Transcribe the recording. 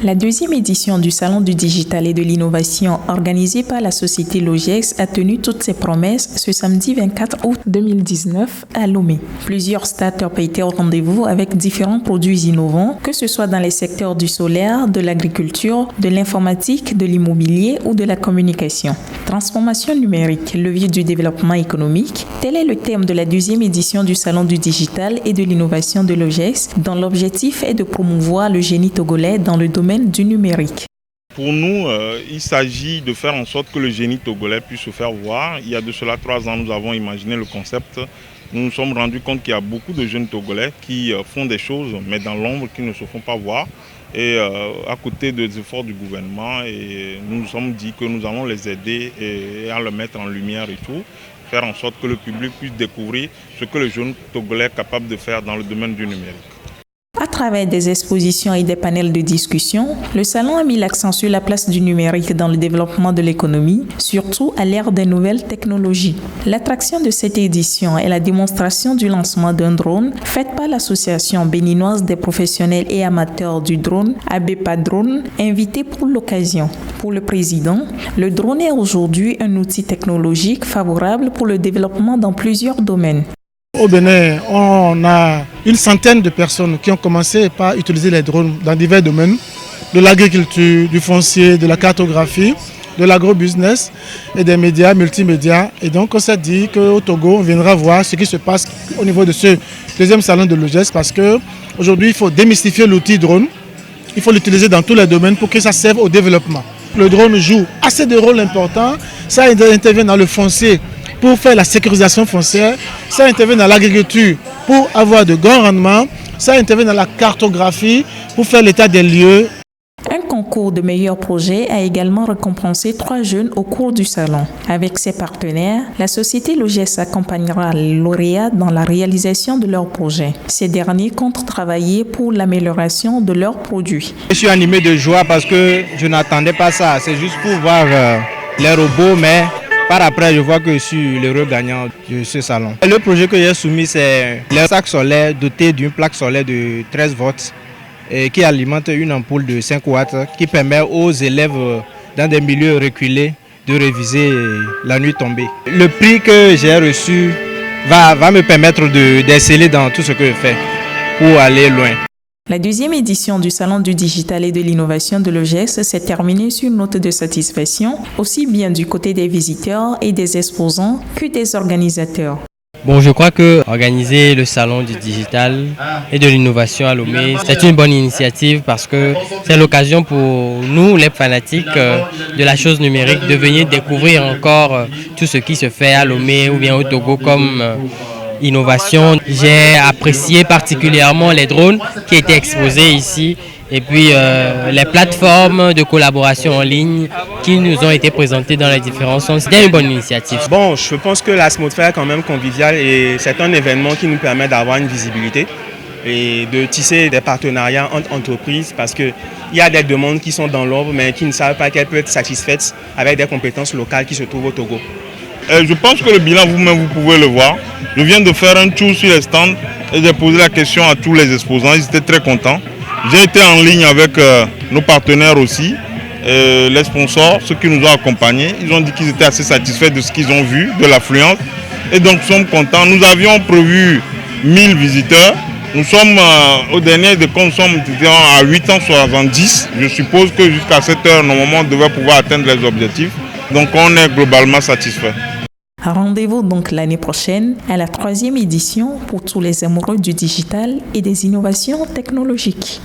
La deuxième édition du Salon du Digital et de l'Innovation organisée par la société Logex a tenu toutes ses promesses ce samedi 24 août 2019 à Lomé. Plusieurs startups étaient au rendez-vous avec différents produits innovants, que ce soit dans les secteurs du solaire, de l'agriculture, de l'informatique, de l'immobilier ou de la communication. Transformation numérique, levier du développement économique, tel est le thème de la deuxième édition du Salon du Digital et de l'Innovation de Logex, dont l'objectif est de promouvoir le génie togolais dans le domaine du numérique. Pour nous, il s'agit de faire en sorte que le génie togolais puisse se faire voir. Il y a de cela 3 ans, nous avons imaginé le concept. Nous nous sommes rendus compte qu'il y a beaucoup de jeunes togolais qui font des choses, mais dans l'ombre, qui ne se font pas voir. Et à côté des efforts du gouvernement, et nous nous sommes dit que nous allons les aider et à le mettre en lumière et tout, faire en sorte que le public puisse découvrir ce que le jeune togolais est capable de faire dans le domaine du numérique. À travers des expositions et des panels de discussion, le salon a mis l'accent sur la place du numérique dans le développement de l'économie, surtout à l'ère des nouvelles technologies. L'attraction de cette édition est la démonstration du lancement d'un drone faite par l'association béninoise des professionnels et amateurs du drone, Abepa Drone, invité pour l'occasion. Pour le président, le drone est aujourd'hui un outil technologique favorable pour le développement dans plusieurs domaines. Au Bénin, on a une centaine de personnes qui ont commencé par utiliser les drones dans divers domaines, de l'agriculture, du foncier, de la cartographie, de l'agrobusiness et des médias, multimédias. Et donc on s'est dit qu'au Togo, on viendra voir ce qui se passe au niveau de ce deuxième salon de Logex parce qu'aujourd'hui, il faut démystifier l'outil drone. Il faut l'utiliser dans tous les domaines pour que ça serve au développement. Le drone joue assez de rôles importants. Ça intervient dans le foncier pour faire la sécurisation foncière, ça intervient dans l'agriculture pour avoir de grands rendements, ça intervient dans la cartographie pour faire l'état des lieux. Un concours de meilleurs projets a également récompensé 3 jeunes au cours du salon. Avec ses partenaires, la société Logex accompagnera les lauréats dans la réalisation de leurs projets. Ces derniers comptent travailler pour l'amélioration de leurs produits. Je suis animé de joie parce que je n'attendais pas ça. C'est juste pour voir les robots, mais par après, je vois que je suis l'heureux gagnant de ce salon. Le projet que j'ai soumis, c'est le sac solaire doté d'une plaque solaire de 13 volts qui alimente une ampoule de 5 watts qui permet aux élèves dans des milieux reculés de réviser la nuit tombée. Le prix que j'ai reçu va me permettre d'exceller dans tout ce que je fais pour aller loin. La deuxième édition du Salon du Digital et de l'Innovation de Logex s'est terminée sur une note de satisfaction, aussi bien du côté des visiteurs et des exposants que des organisateurs. Bon, je crois que organiser le Salon du Digital et de l'Innovation à Lomé, c'est une bonne initiative parce que c'est l'occasion pour nous, les fanatiques de la chose numérique, de venir découvrir encore tout ce qui se fait à Lomé ou bien au Togo comme innovation. J'ai apprécié particulièrement les drones qui étaient exposés ici et puis les plateformes de collaboration en ligne qui nous ont été présentées dans les différents sens. C'était une bonne initiative. Bon, je pense que l'atmosphère est quand même conviviale et c'est un événement qui nous permet d'avoir une visibilité et de tisser des partenariats entre entreprises parce qu'il y a des demandes qui sont dans l'ombre mais qui ne savent pas qu'elles peuvent être satisfaites avec des compétences locales qui se trouvent au Togo. Je pense que le bilan, vous-même, vous pouvez le voir. Je viens de faire un tour sur les stands et j'ai posé la question à tous les exposants. Ils étaient très contents. J'ai été en ligne avec nos partenaires aussi, les sponsors, ceux qui nous ont accompagnés. Ils ont dit qu'ils étaient assez satisfaits de ce qu'ils ont vu, de l'affluence. Et donc, nous sommes contents. Nous avions prévu 1000 visiteurs. Nous sommes, au dernier de compte, nous sommes à 870. Je suppose que jusqu'à cette heure, normalement, on devait pouvoir atteindre les objectifs. Donc, on est globalement satisfait. Rendez-vous donc l'année prochaine à la 3e édition pour tous les amoureux du digital et des innovations technologiques.